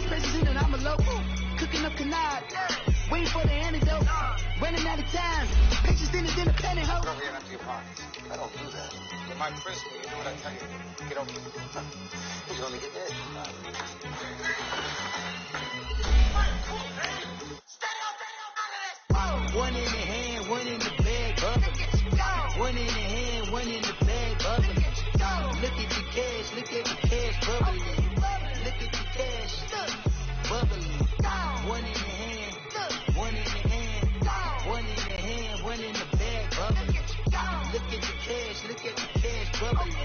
President, I'm a local. Cooking up canard. Waiting for the antidote. Running out of time. Pictures in the independent hoe. Go here and empty your pockets. I don't do that. You might frisk me. You do what I tell you. Get over it. You only get that. One in the hand, one in the bag, bubbling. One in the hand, one in the bag, bubbling. Look at the cash, bubbling. Look at the cash, bubbling. One in the hand, one in the hand, one in the hand, one in the bag, bubbling. Look at the cash, bubbling.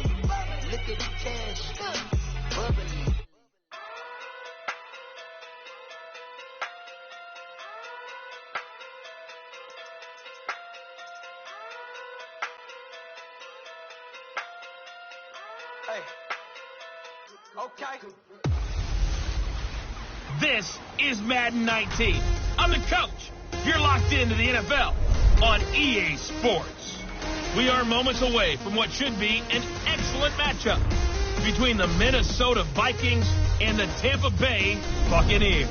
Look at the cash, bubbling. Hey. Okay. This is Madden 19. I'm the coach. You're locked into the NFL on EA Sports. We are moments away from what should be an excellent matchup between the Minnesota Vikings and the Tampa Bay Buccaneers.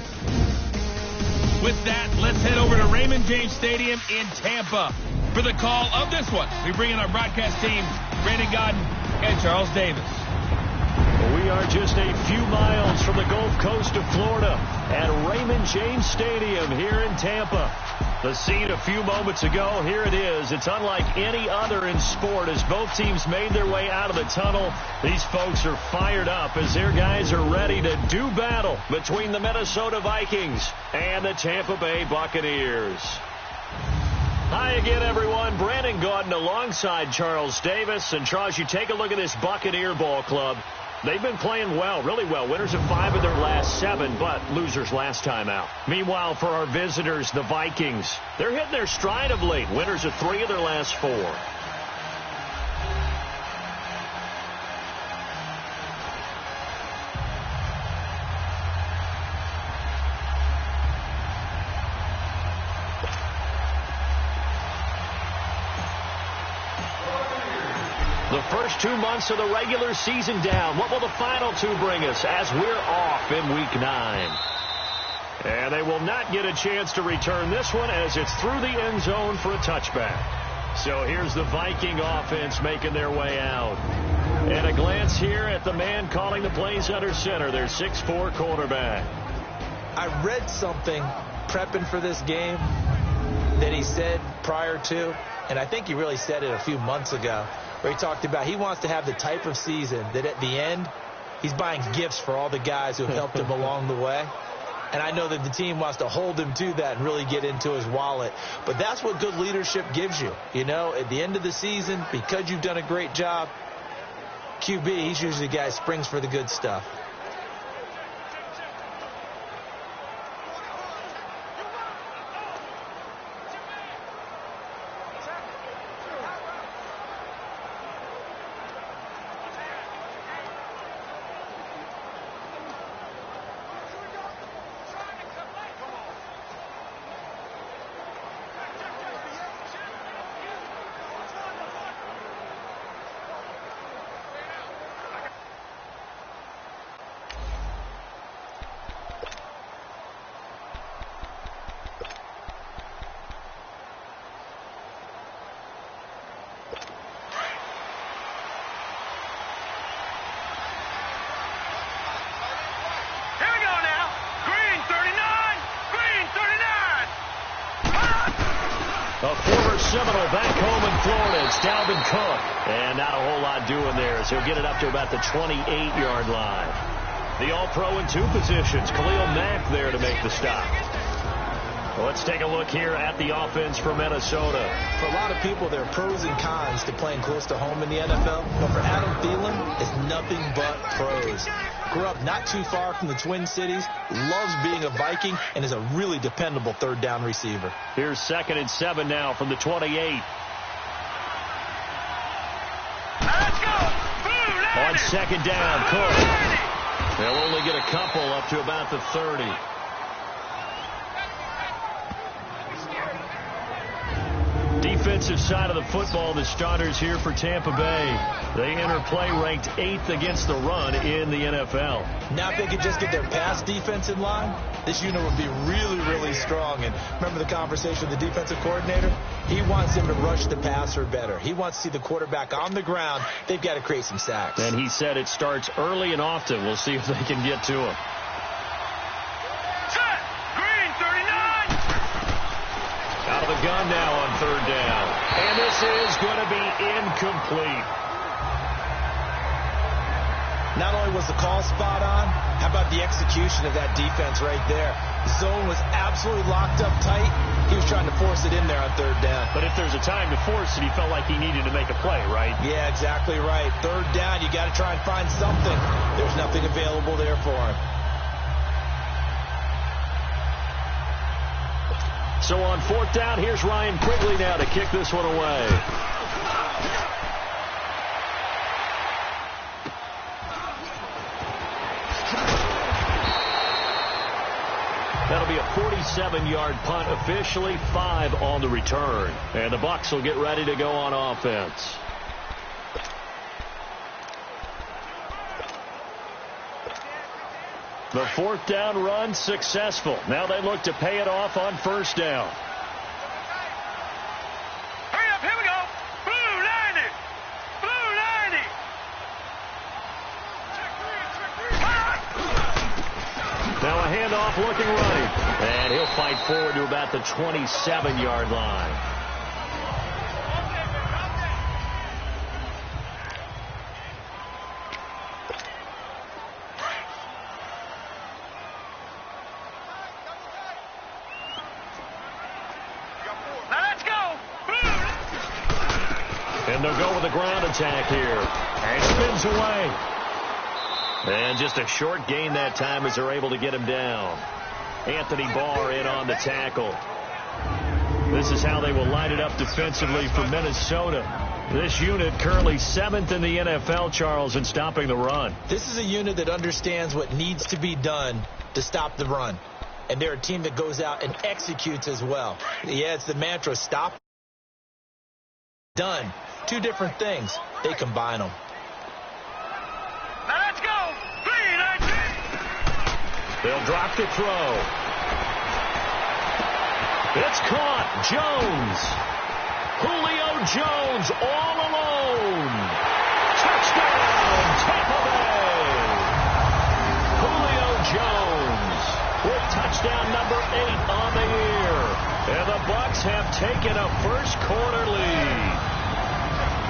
With that, let's head over to Raymond James Stadium in Tampa for the call of this one. We bring in our broadcast team, Brandon Godden and Charles Davis. We are just a few miles from the Gulf Coast of Florida at Raymond James Stadium here in Tampa. The scene a few moments ago, here it is. It's unlike any other in sport as both teams made their way out of the tunnel. These folks are fired up as their guys are ready to do battle between the Minnesota Vikings and the Tampa Bay Buccaneers. Hi again, everyone. Brandon Gaudin alongside Charles Davis. And, Charles, you take a look at this Buccaneer ball club. They've been playing well, really well. Winners of 5 of their last 7, but losers last time out. Meanwhile, for our visitors, the Vikings, they're hitting their stride of late. Winners of 3 of their last 4. The first 2 months of the regular season down. What will the final 2 bring us as we're off in Week 9? And they will not get a chance to return this one as it's through the end zone for a touchback. So here's the Viking offense making their way out. And a glance here at the man calling the plays under center, their 6'4" quarterback. I read something prepping for this game that he said prior to, and I think he really said it a few months ago, where he talked about he wants to have the type of season that at the end, he's buying gifts for all the guys who have helped him along the way. And I know that the team wants to hold him to that and really get into his wallet. But that's what good leadership gives you. You know, at the end of the season, because you've done a great job, QB, he's usually the guy who springs for the good stuff. A former Seminole back home in Florida. It's Dalvin Cook. And not a whole lot doing there as he'll get it up to about the 28-yard line. The All-Pro in 2 positions. Khalil Mack there to make the stop. Well, let's take a look here at the offense for Minnesota. For a lot of people, there are pros and cons to playing close to home in the NFL. But for Adam Thielen, it's nothing but pros. Grew up not too far from the Twin Cities, loves being a Viking, and is a really dependable third down receiver. Here's 2nd and 7 now from the 28. Let's go! Boom, On 2nd down, Cook. They'll only get a couple up to about the 30. offensive side of the football, the starters here for Tampa Bay. They enter play ranked 8th against the run in the NFL. Now if they could just get their pass defense in line, this unit would be really, really strong. And remember the conversation with the defensive coordinator? He wants them to rush the passer better. He wants to see the quarterback on the ground. They've got to create some sacks. And he said it starts early and often. We'll see if they can get to him. Set! Green, 39! Out of the gun now on 3rd down. And this is going to be incomplete. Not only was the call spot on, how about the execution of that defense right there? The zone was absolutely locked up tight. He was trying to force it in there on 3rd down. But if there's a time to force it, he felt like he needed to make a play, right? Yeah, exactly right. 3rd down, you got to try and find something. There's nothing available there for him. So on 4th down, here's Ryan Quigley now to kick this one away. That'll be a 47-yard punt, officially 5 on the return. And the Bucs will get ready to go on offense. The 4th down run successful. Now they look to pay it off on 1st down. Hurry up, here we go! Blue 90! Blue 90! Now a handoff looking right. And he'll fight forward to about the 27-yard line. Now let's go! And they'll go with a ground attack here. And spins away. And just a short gain that time as they're able to get him down. Anthony Barr in on the tackle. This is how they will line it up defensively for Minnesota. This unit currently 7th in the NFL, Charles, in stopping the run. This is a unit that understands what needs to be done to stop the run. And they're a team that goes out and executes as well. Yeah, it's the mantra, stop, done. 2 different things. They combine them. Now let's go! Green 90! They'll drop the throw. It's caught. Jones. Julio Jones all alone. Touchdown, Tampa Bay. Julio Jones with touchdown number 8 on the year. And the Bucs have taken a first quarter lead.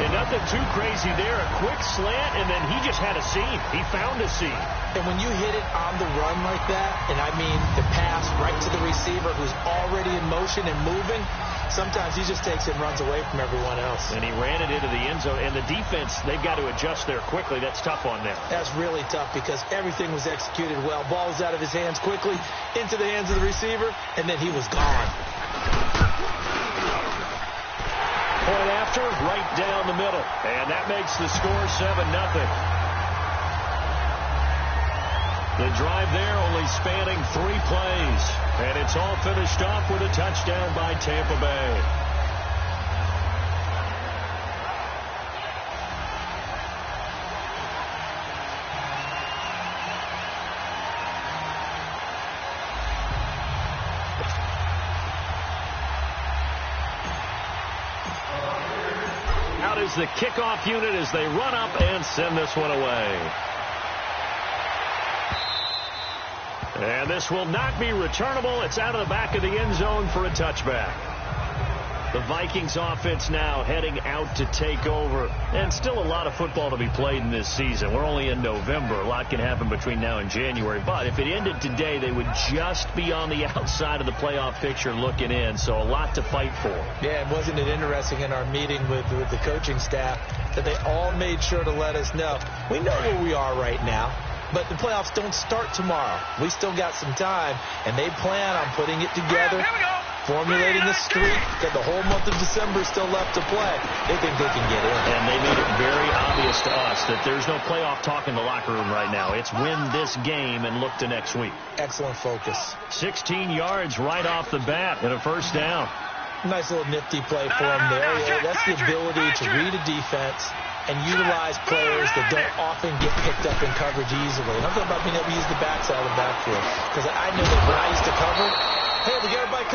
And nothing too crazy there. A quick slant, and then he just had a seam. He found a seam. And when you hit it on the run like that, and I mean the pass right to the receiver who's already in motion and moving, sometimes he just takes it and runs away from everyone else. And he ran it into the end zone. And the defense, they've got to adjust there quickly. That's tough on them. That's really tough because everything was executed well. Ball was out of his hands quickly, into the hands of the receiver, and then he was gone. Point after, right down the middle. And that makes the score 7-0. The drive there only spanning 3 plays. And it's all finished off with a touchdown by Tampa Bay. Out is the kickoff unit as they run up and send this one away. And this will not be returnable. It's out of the back of the end zone for a touchback. The Vikings offense now heading out to take over. And still a lot of football to be played in this season. We're only in November. A lot can happen between now and January. But if it ended today, they would just be on the outside of the playoff picture looking in. So a lot to fight for. Yeah, and wasn't it interesting in our meeting with the coaching staff that they all made sure to let us know, we know where we are right now. But the playoffs don't start tomorrow. We still got some time, and they plan on putting it together, formulating a streak, that the whole month of December is still left to play. They think they can get in. And they made it very obvious to us that there's no playoff talk in the locker room right now. It's win this game and look to next week. Excellent focus. 16 yards right off the bat and a first down. Nice little nifty play for him there. That's the ability to read a defense and utilize players that don't often get picked up in coverage easily. And I'm talking about being able to use the backside of the backfield. Because I know that when I used to cover, hey, we got everybody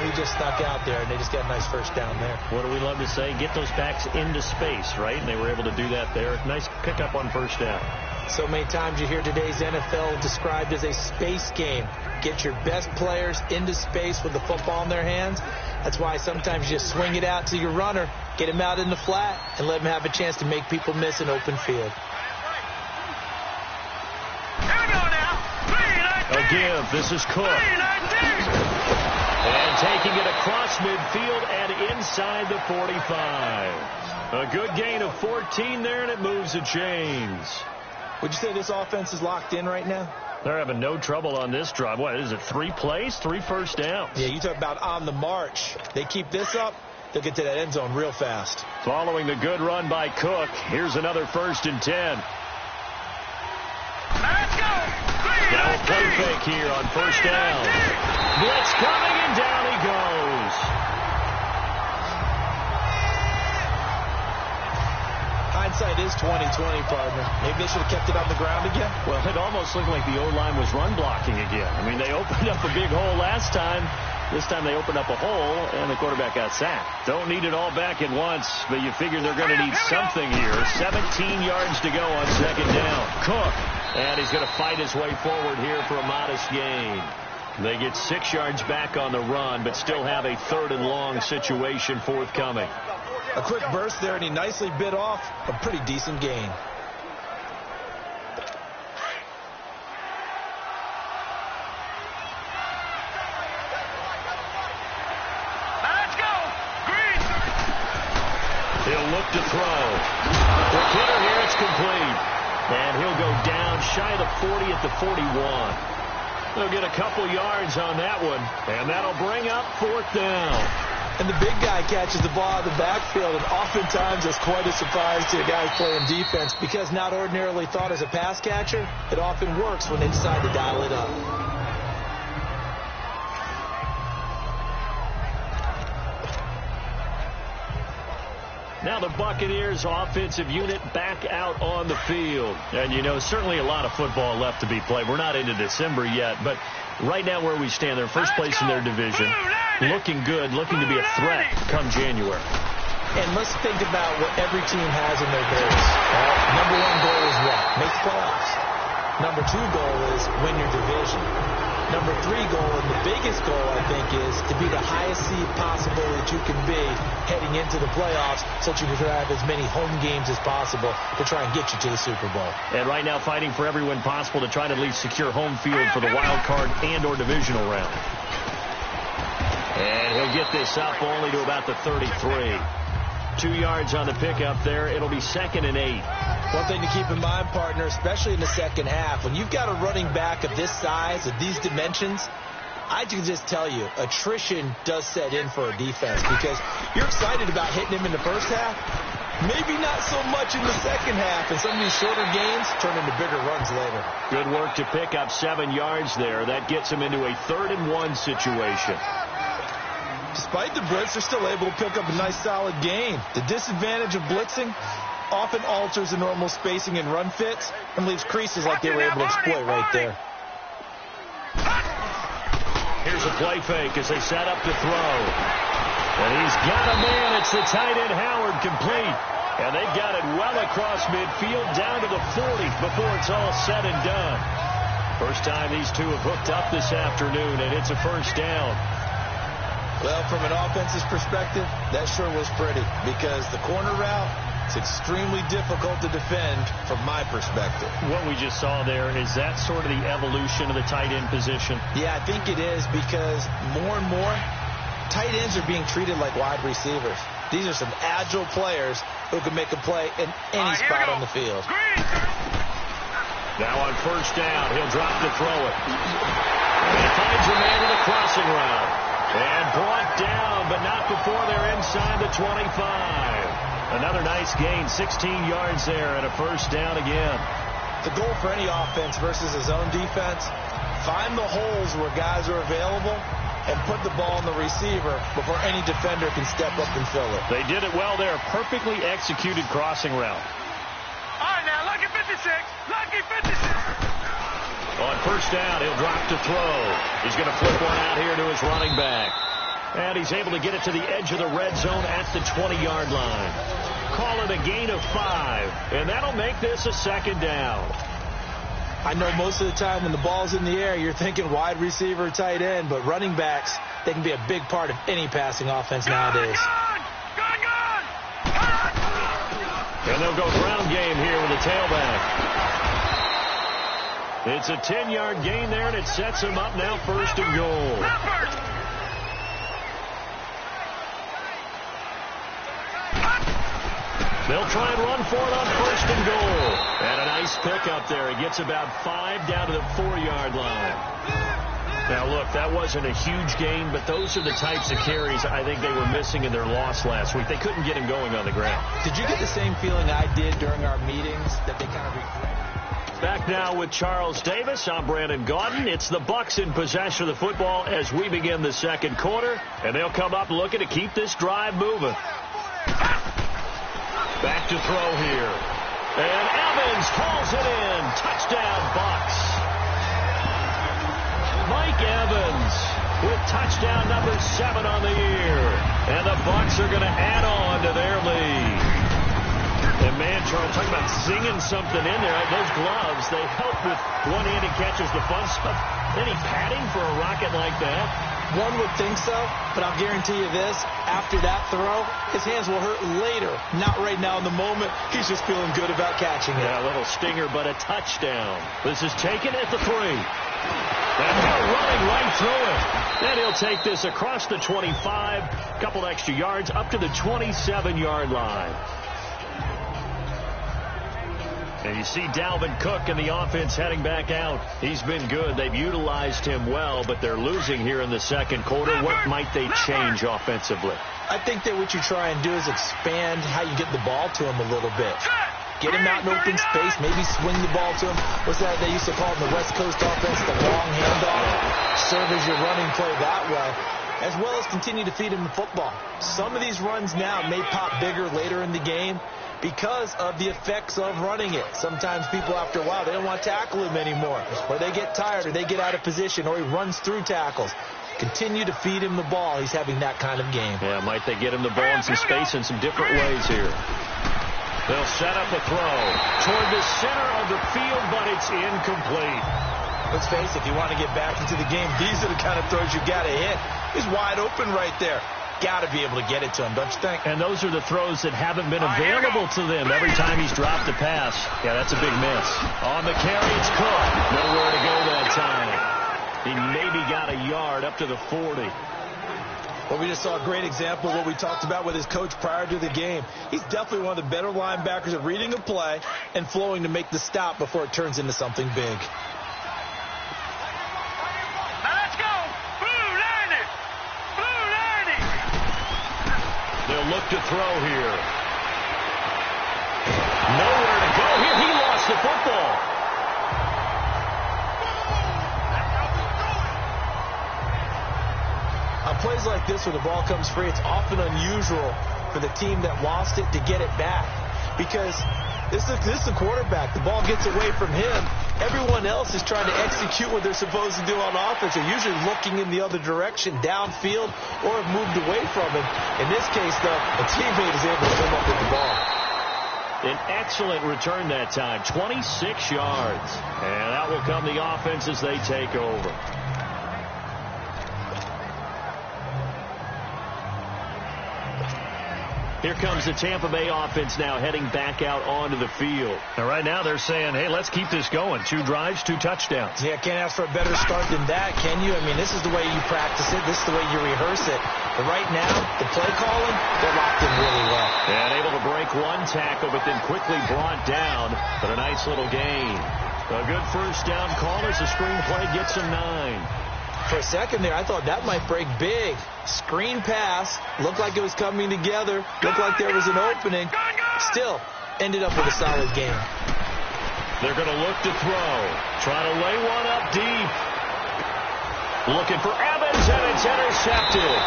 he just snuck out there, and they just got a nice first down there. What do we love to say? Get those backs into space, right? And they were able to do that there. Nice pickup on first down. So many times you hear today's NFL described as a space game. Get your best players into space with the football in their hands. That's why sometimes you just swing it out to your runner, get him out in the flat, and let him have a chance to make people miss an open field. A give. This is Cook. And taking it across midfield and inside the 45. A good gain of 14 there, and it moves the chains. Would you say this offense is locked in right now? They're having no trouble on this drive. What is it, 3 plays, 3 first downs? Yeah, you talk about on the march. They keep this up, they'll get to that end zone real fast. Following the good run by Cook, here's another 1st and 10. Now a play fake here on first down. Blitz coming, and down he goes. Hindsight is 20/20, partner. Maybe they should have kept it on the ground again. Well, it almost looked like the O-line was run blocking again. I mean, they opened up a big hole last time. This time they opened up a hole, and the quarterback got sacked. Don't need it all back at once, but you figure they're going to need something here. 17 yards to go on 2nd down. Cook, and he's going to fight his way forward here for a modest gain. They get 6 yards back on the run, but still have a 3rd and long situation forthcoming. A quick burst there, and he nicely bit off a pretty decent gain. He'll look to throw. The hitter here, it's complete. And he'll go down shy of the 40 at the 41. They'll get a couple yards on that one, and that'll bring up 4th down. And the big guy catches the ball out of the backfield, and oftentimes it's quite a surprise to the guys playing defense because not ordinarily thought as a pass catcher, it often works when they decide to dial it up. Now the Buccaneers offensive unit back out on the field. And, you know, certainly a lot of football left to be played. We're not into December yet, but right now where we stand, they're first place in their division. Looking good, looking to be a threat come January. And let's think about what every team has in their goals. Number 1 goal is what? Make the playoffs. Number 2 goal is win your division. Number 3 goal, and the biggest goal, I think, is to be the highest seed possible that you can be heading into the playoffs so that you can have as many home games as possible to try and get you to the Super Bowl. And right now fighting for every win possible to try to at least secure home field for the wild card and or divisional round. And he'll get this up only to about the 33. 2 yards on the pickup there. It'll be 2nd and 8. One thing to keep in mind, partner, especially in the second half, when you've got a running back of this size, of these dimensions, I can just tell you, attrition does set in for a defense because you're excited about hitting him in the first half, maybe not so much in the second half, and some of these shorter gains turn into bigger runs later. Good work to pick up 7 yards there. That gets him into a 3rd and 1 situation. Despite the blitz, they're still able to pick up a nice solid gain. The disadvantage of blitzing often alters the normal spacing and run fits and leaves creases like they were able to exploit right there. Here's a play fake as they set up to throw. And he's got a man. It's the tight end Howard, complete. And they've got it well across midfield down to the 40 before it's all said and done. First time these two have hooked up this afternoon, and it's a first down. Well, from an offensive perspective, that sure was pretty because the corner route, it's extremely difficult to defend from my perspective. What we just saw there, is that sort of the evolution of the tight end position? Yeah, I think it is because more and more, tight ends are being treated like wide receivers. These are some agile players who can make a play in any spot on the field. Now on first down, he'll drop to throw it. And he finds a man with a crossing route. And brought down, but not before they're inside the 25. Another nice gain, 16 yards there, and a first down again. The goal for any offense versus his own defense, find the holes where guys are available, and put the ball on the receiver before any defender can step up and fill it. They did it well there. Perfectly executed crossing route. All right, now, lucky 56. Lucky 56. On first down, he'll drop to throw. He's going to flip one out here to his running back. And he's able to get it to the edge of the red zone at the 20-yard line. Call it a gain of 5, and that'll make this a second down. I know most of the time when the ball's in the air, you're thinking wide receiver, tight end, but running backs, they can be a big part of any passing offense nowadays. And they'll go ground game here with a tailback. It's a 10-yard gain there, and it sets him up now first and goal. They'll try and run for it on first and goal. And a nice pickup there. He gets about 5 down to the 4-yard line. Now, look, that wasn't a huge gain, but those are the types of carries I think they were missing in their loss last week. They couldn't get him going on the ground. Did you get the same feeling I did during our meetings that they kind of regret? Back now with Charles Davis. I'm Brandon Gaudin. It's the Bucs in possession of the football as we begin the second quarter, and they'll come up looking to keep this drive moving. Back to throw here. And Evans calls it in. Touchdown, Bucs. Mike Evans with touchdown number 7 on the year. And the Bucs are going to add on to their lead. And man, Charles, talking about singing something in there. Those gloves, they help with one-handed catches, the fun stuff. Any padding for a rocket like that? One would think so, but I'll guarantee you this. After that throw, his hands will hurt later. Not right now in the moment. He's just feeling good about catching it. Yeah, a little stinger, but a touchdown. This is taken at the 3. And they're running right through it. And he'll take this across the 25, a couple extra yards, up to the 27-yard line. And you see Dalvin Cook and the offense heading back out. He's been good. They've utilized him well, but they're losing here in the second quarter. What might they change offensively? I think that what you try and do is expand how you get the ball to him a little bit. Get him out in open space, maybe swing the ball to him. What's that they used to call in the West Coast offense, the long handoff? Serve as your running play that way, as well as continue to feed him the football. Some of these runs now may pop bigger later in the game because of the effects of running it. Sometimes people, after a while, they don't want to tackle him anymore, or they get tired, or they get out of position, or he runs through tackles. Continue to feed him the ball. He's having that kind of game. Yeah, might they get him the ball in some space in some different ways here. They'll set up a throw toward the center of the field, but it's incomplete. Let's face it, if you want to get back into the game, these are the kind of throws you got to hit. He's wide open right there. Got to be able to get it to him, don't you think? And those are the throws that haven't been available to them every time he's dropped a pass. Yeah, that's a big miss. On the carry, it's Cook. Nowhere to go that time. He maybe got a yard up to the 40. Well, we just saw a great example of what we talked about with his coach prior to the game. He's definitely one of the better linebackers at reading a play and flowing to make the stop before it turns into something big. They'll look to throw here. Nowhere to go here. He lost the football. On plays like this where the ball comes free, it's often unusual for the team that lost it to get it back. Because this is the quarterback. The ball gets away from him. Everyone else is trying to execute what they're supposed to do on offense. They're usually looking in the other direction, downfield, or have moved away from him. In this case, though, a teammate is able to come up with the ball. An excellent return that time, 26 yards. And out will come the offense as they take over. Here comes the Tampa Bay offense now heading back out onto the field. And right now they're saying, hey, let's keep this going. 2 drives, 2 touchdowns. Yeah, can't ask for a better start than that, can you? I mean, this is the way you practice it. This is the way you rehearse it. But right now, the play calling, they're locked in really well. And able to break 1 tackle, but then quickly brought down for a nice little gain. A good first down call as the screen play gets him 9. For a second there, I thought that might break big. Screen pass. Looked like it was coming together. Looked like there was an opening. Still, ended up with a solid game. They're going to look to throw. Try to lay one up deep. Looking for Evans, and it's intercepted.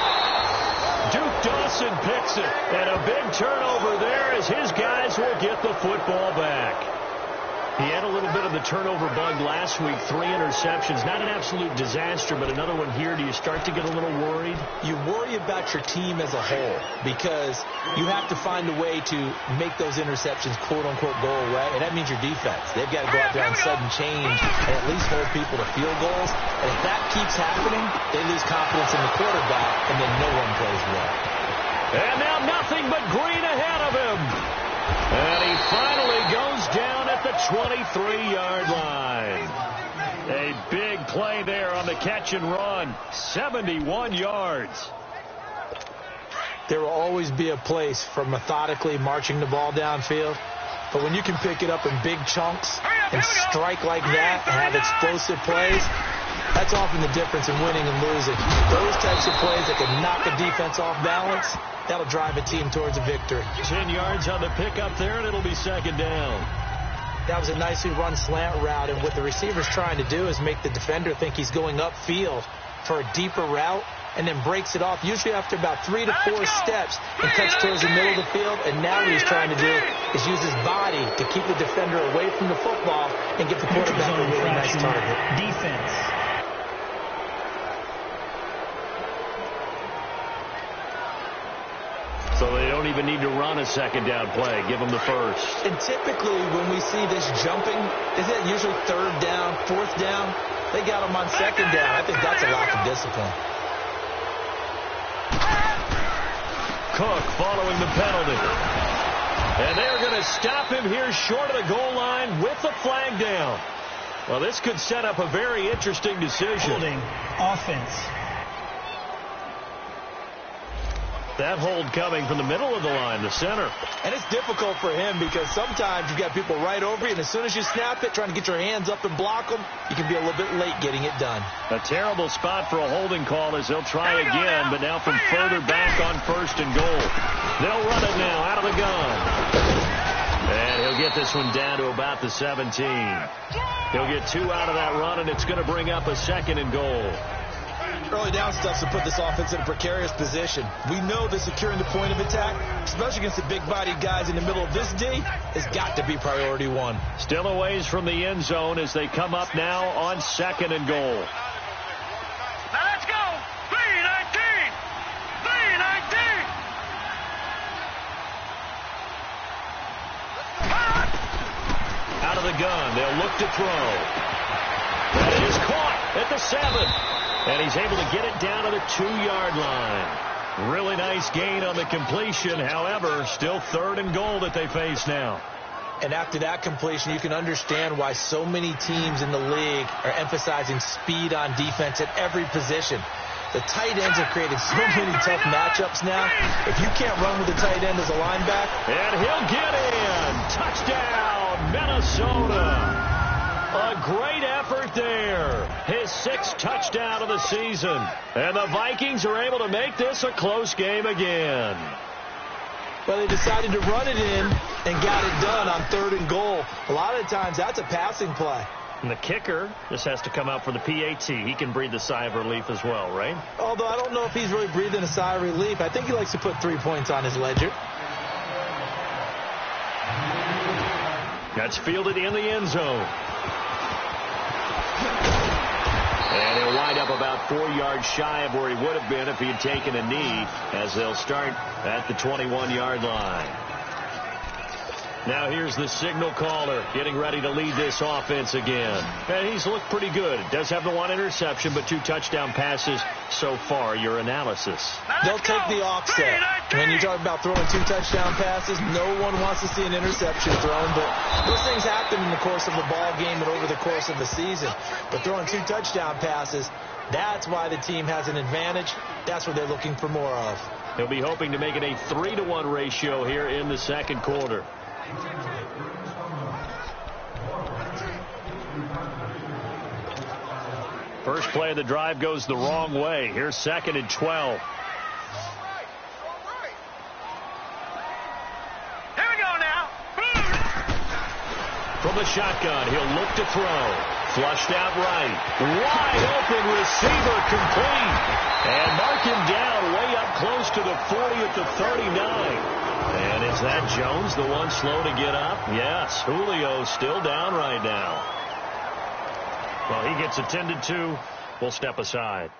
Duke Dawson picks it, and a big turnover there as his guys will get the football back. He had a little bit of the turnover bug last week, 3 interceptions. Not an absolute disaster, but another one here. Do you start to get a little worried? You worry about your team as a whole because you have to find a way to make those interceptions, quote-unquote, go away, and that means your defense. They've got to go out there and sudden change and at least hold people to field goals. And if that keeps happening, they lose confidence in the quarterback, and then no one plays well. And now nothing but green ahead of him. And he finally goes down at the 23-yard line. A big play there on the catch and run. 71 yards. There will always be a place for methodically marching the ball downfield. But when you can pick it up in big chunks and strike like that and have explosive plays, that's often the difference in winning and losing. Those types of plays that can knock a defense off balance, that'll drive a team towards a victory. 10 yards on the pickup there, and it'll be second down. That was a nicely run slant route, and what the receiver's trying to do is make the defender think he's going upfield for a deeper route, and then breaks it off, usually after about 3 to 4 steps, and cuts towards the middle of the field. And now what he's trying to do is use his body to keep the defender away from the football and get the quarterback a really nice target. Defense. So they don't even need to run a second down play. Give them the first. And typically when we see this jumping, isn't it usually 3rd down, 4th down? They got them on 2nd down. I think that's a lack of discipline. Cook following the penalty. And they're going to stop him here short of the goal line with the flag down. Well, this could set up a very interesting decision. Holding offense. That hold coming from the middle of the line, the center. And it's difficult for him because sometimes you've got people right over you, and as soon as you snap it, trying to get your hands up and block them, you can be a little bit late getting it done. A terrible spot for a holding call as they'll try again, but now from further back on 1st and goal. They'll run it now out of the gun. And he'll get this one down to about the 17. He'll get 2 out of that run, and it's going to bring up a 2nd and goal. Early down stuff to put this offense in a precarious position. We know that securing the point of attack, especially against the big-bodied guys in the middle of this D, has got to be priority 1. Still a ways from the end zone as they come up now on 2nd and goal. Now let's go. 3-19. 3-19. Out of the gun. They'll look to throw. That is caught at the 7. And he's able to get it down to the 2-yard line. Really nice gain on the completion. However, still 3rd and goal that they face now. And after that completion, you can understand why so many teams in the league are emphasizing speed on defense at every position. The tight ends have created so many tough matchups now. If you can't run with the tight end as a linebacker. And he'll get in. Touchdown, Minnesota. A great effort there. His 6th touchdown of the season. And the Vikings are able to make this a close game again. Well, they decided to run it in and got it done on 3rd and goal. A lot of the times, that's a passing play. And the kicker just has to come out for the PAT. He can breathe a sigh of relief as well, right? Although I don't know if he's really breathing a sigh of relief. I think he likes to put 3 points on his ledger. That's fielded in the end zone. And he'll wind up about 4 yards shy of where he would have been if he had taken a knee, as they'll start at the 21-yard line. Now here's the signal caller getting ready to lead this offense again. And he's looked pretty good. Does have the 1 interception, but 2 touchdown passes so far. Your analysis. They'll take the offset. When you talk about throwing 2 touchdown passes, no one wants to see an interception thrown, but those things happen in the course of a ball game and over the course of a season. But throwing 2 touchdown passes, that's why the team has an advantage. That's what they're looking for more of. He'll be hoping to make it a 3-to-1 ratio here in the 2nd quarter. First play of the drive goes the wrong way. Here's 2nd and 12. Here we go now. From the shotgun, he'll look to throw. Flushed out right. Wide open receiver complete. And mark him down way up close to the 40 at the 39. And is that Jones, the one slow to get up? Yes, Julio still down right now. Well, he gets attended to. We'll step aside.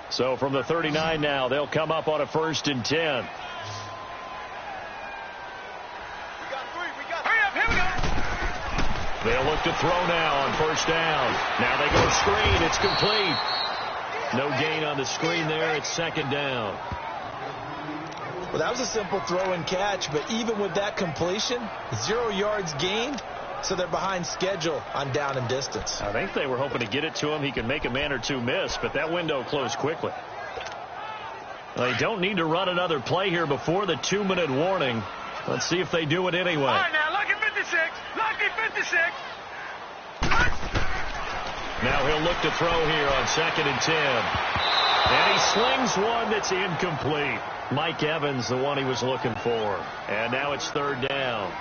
So from the 39 now, they'll come up on a 1st and 10. They'll look to throw now on 1st down. Now they go screen. It's complete. No gain on the screen there. It's 2nd down. Well, that was a simple throw and catch, but even with that completion, 0 yards gained, so they're behind schedule on down and distance. I think they were hoping to get it to him. He can make a man or two miss, but that window closed quickly. They don't need to run another play here before the 2-minute warning. Let's see if they do it anyway. All right, now, lucky 56. Lucky 56. Now he'll look to throw here on 2nd and 10. And he slings one that's incomplete. Mike Evans, the one he was looking for. And now it's 3rd down.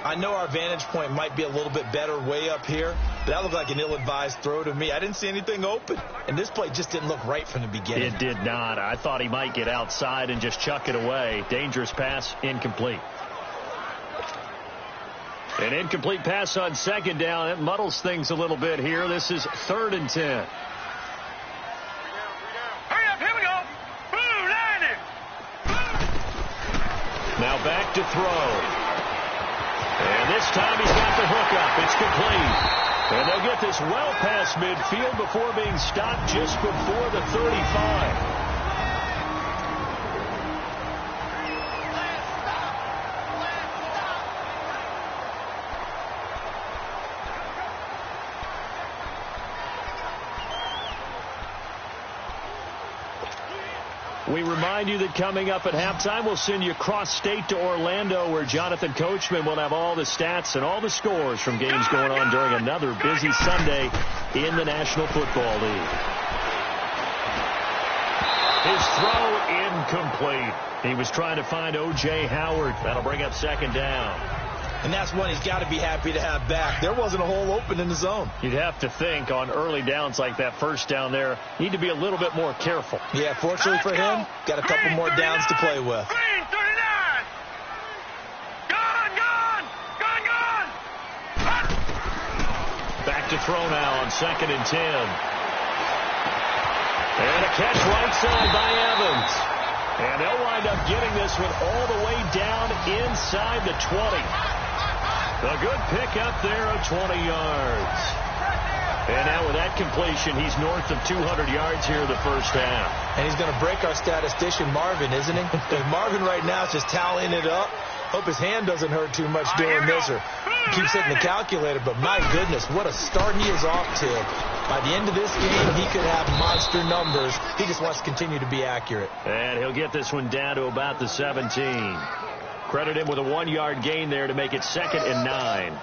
I know our vantage point might be a little bit better way up here, but that looked like an ill-advised throw to me. I didn't see anything open, and this play just didn't look right from the beginning. It did not. I thought he might get outside and just chuck it away. Dangerous pass, incomplete. An incomplete pass on 2nd down. It muddles things a little bit here. This is 3rd and 10. Hurry up, here we go. Blue Niner. Now back to throw. And this time he's got the hook up. It's complete. And they'll get this well past midfield before being stopped just before the 35. We remind you that coming up at halftime, we'll send you cross-state to Orlando, where Jonathan Coachman will have all the stats and all the scores from games going on during another busy Sunday in the National Football League. His throw incomplete. He was trying to find O.J. Howard. That'll bring up 2nd down. And that's one he's got to be happy to have back. There wasn't a hole open in the zone. You'd have to think on early downs like that 1st down there, need to be a little bit more careful. Yeah, fortunately for him, got a couple more downs to play with. Green 39. Gone. Back to throw now on 2nd and 10. And a catch right side by Evans. And they'll wind up getting this one all the way down inside the 20. A good pickup there of 20 yards. And now with that completion, he's north of 200 yards here in the 1st half. And he's going to break our statistician, Marvin, isn't he? Because Marvin right now is just tallying it up. Hope his hand doesn't hurt too much doing this or keeps hitting the calculator. But my goodness, what a start he is off to. By the end of this game, he could have monster numbers. He just wants to continue to be accurate. And he'll get this one down to about the 17. Credit him with a 1-yard gain there to make it 2nd and 9.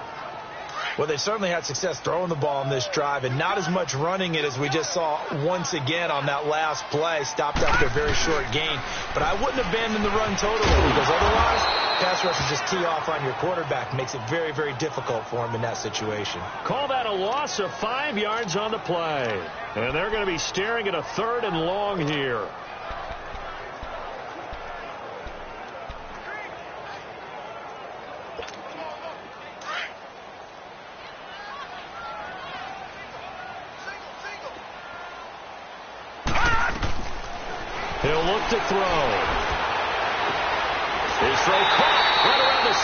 Well, they certainly had success throwing the ball on this drive, and not as much running it as we just saw once again on that last play. Stopped after a very short gain. But I wouldn't abandon the run totally, because otherwise, pass rush will just tee off on your quarterback. Makes it very, very difficult for him in that situation. Call that a loss of 5 yards on the play. And they're going to be staring at a 3rd and long here. He'll look to throw. His throw caught right around the 6.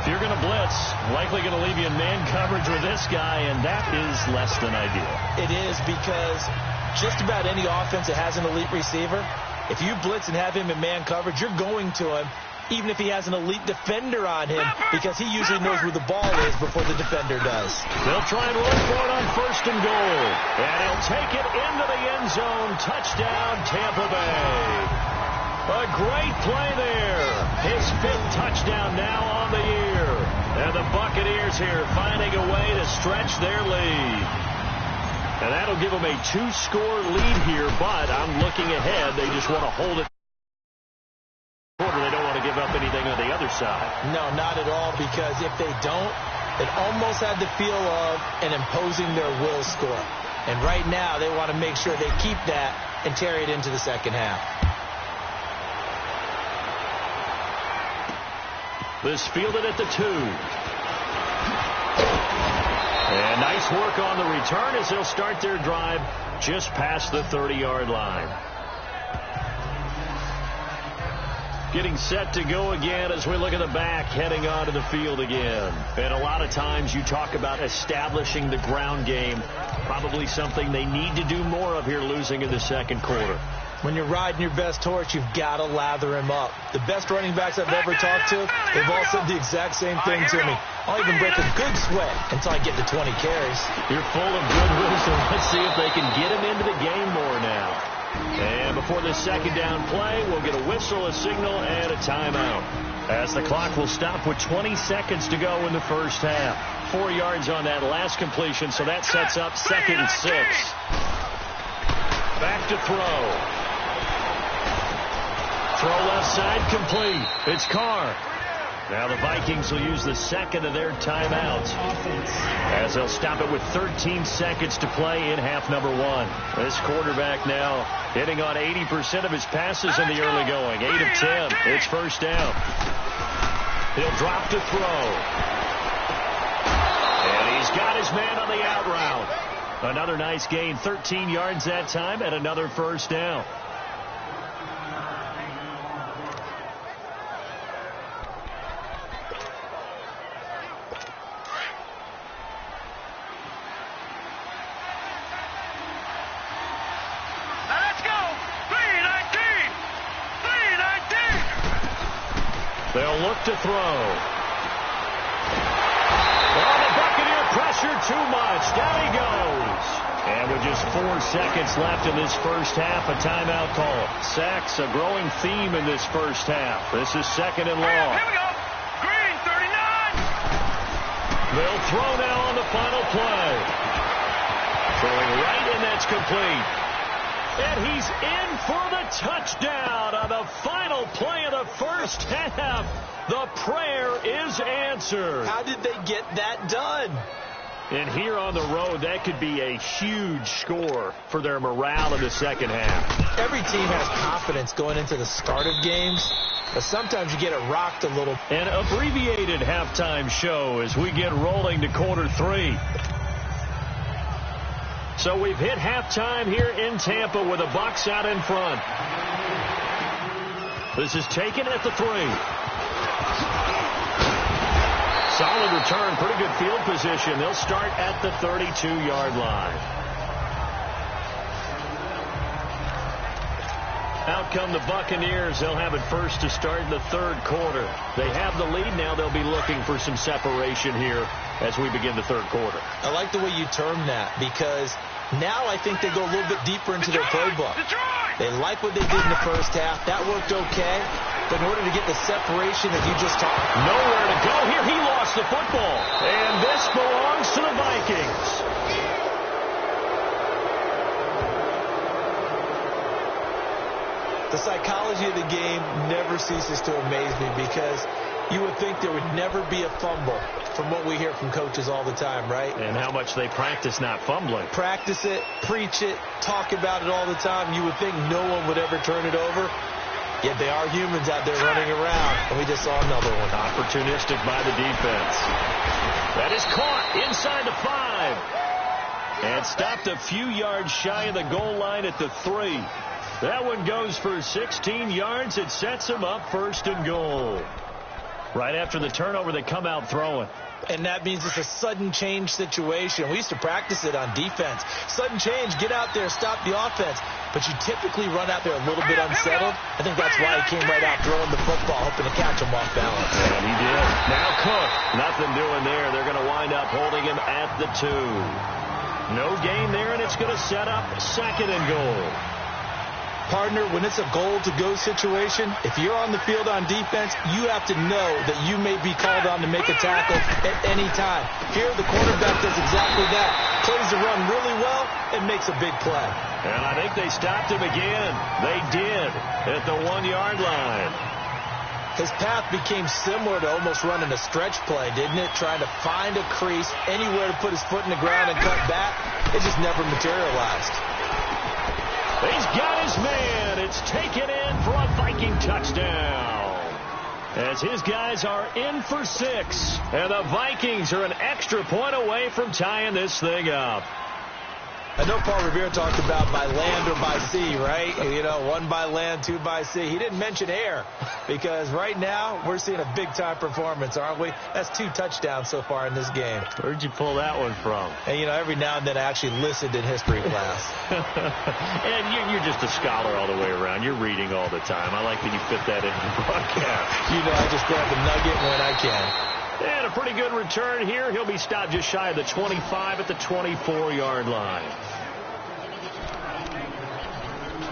If you're going to blitz, likely going to leave you in man coverage with this guy, and that is less than ideal. It is, because just about any offense that has an elite receiver, if you blitz and have him in man coverage, you're going to him even if he has an elite defender on him, because he usually knows where the ball is before the defender does. They'll try and run for it on 1st and goal. And he'll take it into the end zone. Touchdown, Tampa Bay. A great play there. His 5th touchdown now on the year. And the Buccaneers here finding a way to stretch their lead. And that'll give them a 2-score lead here, but I'm looking ahead. They just want to hold it. They don't want to give up anything on the other side. No, not at all, because if they don't, it almost had the feel of an imposing their will score. And right now, they want to make sure they keep that and carry it into the second half. This fielded at the 2. And nice work on the return as they'll start their drive just past the 30-yard line. Getting set to go again as we look at the back, heading onto the field again. And a lot of times you talk about establishing the ground game. Probably something they need to do more of here, losing in the second quarter. When you're riding your best horse, you've got to lather him up. The best running backs I've ever talked to, they've all said the exact same thing to me. I'll even break a good sweat until I get to 20 carries. You're full of good wisdom. Let's see if they can get him into the game more now. And before this second down play, we'll get a whistle, a signal, and a timeout. As the clock will stop with 20 seconds to go in the first half. 4 yards on that last completion, so that sets up 2nd and 6. Back to throw. Throw left side complete. It's Carr. Now the Vikings will use the second of their timeouts as they'll stop it with 13 seconds to play in half number 1. This quarterback now hitting on 80% of his passes in the early going. 8 of 10. It's first down. He'll drop to throw. And he's got his man on the out route. Another nice gain. 13 yards that time and another first down. They'll look to throw. Oh, the Buccaneer pressure too much. Down he goes. And with just 4 seconds left in this first half, a timeout call. Sacks, a growing theme in this first half. This is 2nd and long. Here we go. Green, 39. They'll throw now on the final play. Throwing right, and that's complete. And he's in for the touchdown on the final play of the first half. The prayer is answered. How did they get that done? And here on the road, that could be a huge score for their morale in the second half. Every team has confidence going into the start of games, but sometimes you get it rocked a little. An abbreviated halftime show as we get rolling to quarter 3. So we've hit halftime here in Tampa with the Bucs out in front. This is taken at the 3. Solid return, pretty good field position. They'll start at the 32-yard line. Out come the Buccaneers. They'll have it first to start in the third quarter. They have the lead now. They'll be looking for some separation here as we begin the third quarter. I like the way you term that, because now I think they go a little bit deeper into their playbook. They like what they did in the first half. That worked okay. But in order to get the separation that you just talked about. Nowhere to go here. He lost the football. And this belongs to the Vikings. The psychology of the game never ceases to amaze me, because you would think there would never be a fumble from what we hear from coaches all the time, right? And how much they practice not fumbling. Practice it, preach it, talk about it all the time. You would think no one would ever turn it over. Yet they are humans out there running around, and we just saw another one. Opportunistic by the defense. That is caught inside the 5. And stopped a few yards shy of the goal line at the 3. That one goes for 16 yards. It sets him up 1st and goal. Right after the turnover, they come out throwing. And that means it's a sudden change situation. We used to practice it on defense. Sudden change, get out there, stop the offense. But you typically run out there a little bit unsettled. I think that's why he came right out throwing the football, hoping to catch him off balance. And he did. Now Cook, nothing doing there. They're going to wind up holding him at the 2. No gain there, and it's going to set up 2nd and goal. Partner, when it's a goal-to-go situation, if you're on the field on defense, you have to know that you may be called on to make a tackle at any time. Here, the quarterback does exactly that. Plays the run really well and makes a big play. And I think they stopped him again. They did at the 1-yard line. His path became similar to almost running a stretch play, didn't it? Trying to find a crease, anywhere to put his foot in the ground and cut back. It just never materialized. He's got his man. It's taken in for a Viking touchdown. As his guys are in for 6. And the Vikings are an extra point away from tying this thing up. I know Paul Revere talked about by land or by sea, right? You know, 1 by land, 2 by sea. He didn't mention air because right now we're seeing a big-time performance, aren't we? That's 2 touchdowns so far in this game. Where'd you pull that one from? And, you know, every now and then I actually listened in history class. And you're just a scholar all the way around. You're reading all the time. I like that you fit that in the broadcast. You know, I just grab a nugget when I can. And a pretty good return here. He'll be stopped just shy of the 25 at the 24-yard line.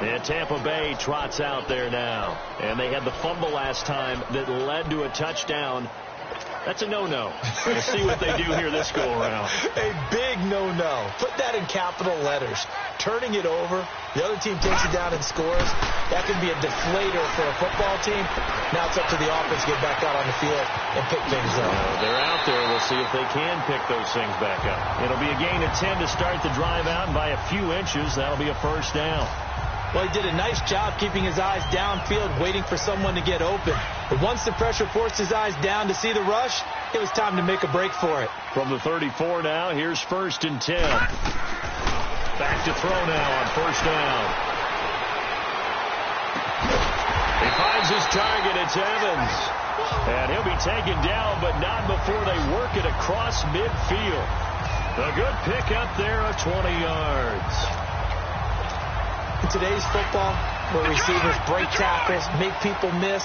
And Tampa Bay trots out there now. And they had the fumble last time that led to a touchdown. That's a no-no. We'll see what they do here this go-around. A big no-no. Put that in capital letters. Turning it over, the other team takes it down and scores. That could be a deflator for a football team. Now it's up to the offense to get back out on the field and pick things up. They're out there. We'll see if they can pick those things back up. It'll be a gain of 10 to start the drive out, and by a few inches, that'll be a first down. Well, he did a nice job keeping his eyes downfield, waiting for someone to get open. But once the pressure forced his eyes down to see the rush, it was time to make a break for it. From the 34 now, here's 1st and 10. Back to throw now on 1st down. He finds his target. It's Evans. And he'll be taken down, but not before they work it across midfield. A good pickup there of 20 yards. In today's football, where receivers break tackles, make people miss,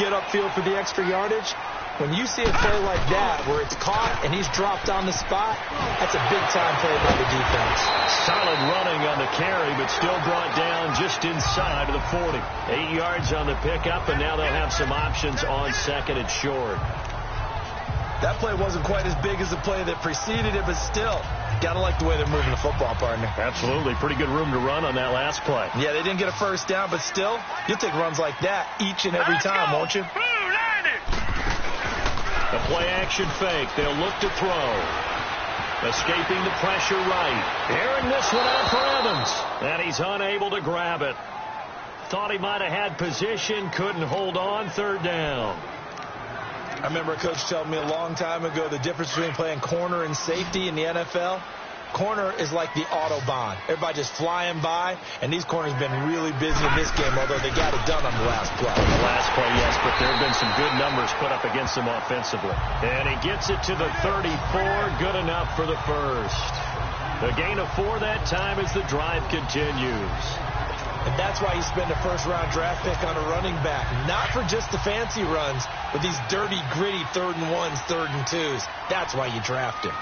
get upfield for the extra yardage, when you see a play like that where it's caught and he's dropped on the spot, that's a big-time play by the defense. Solid running on the carry, but still brought down just inside of the 40. 8 yards on the pickup, and now they'll have some options on 2nd and short. That play wasn't quite as big as the play that preceded it, but still, got to like the way they're moving the football, partner. Absolutely. Pretty good room to run on that last play. Yeah, they didn't get a first down, but still, you'll take runs like that each and every time, won't you? The play-action fake. They'll look to throw. Escaping the pressure right. Airing this one out for Evans. And he's unable to grab it. Thought he might have had position. Couldn't hold on. 3rd down. I remember a coach telling me a long time ago the difference between playing corner and safety in the NFL. Corner is like the Autobahn. Everybody just flying by, and these corners have been really busy in this game, although they got it done on the last play. On the last play, yes, but there have been some good numbers put up against them offensively. And he gets it to the 34, good enough for the first. The gain of 4 that time as the drive continues. And that's why you spend a first-round draft pick on a running back. Not for just the fancy runs, but these dirty, gritty 3rd and 1s, 3rd and 2s. That's why you draft him.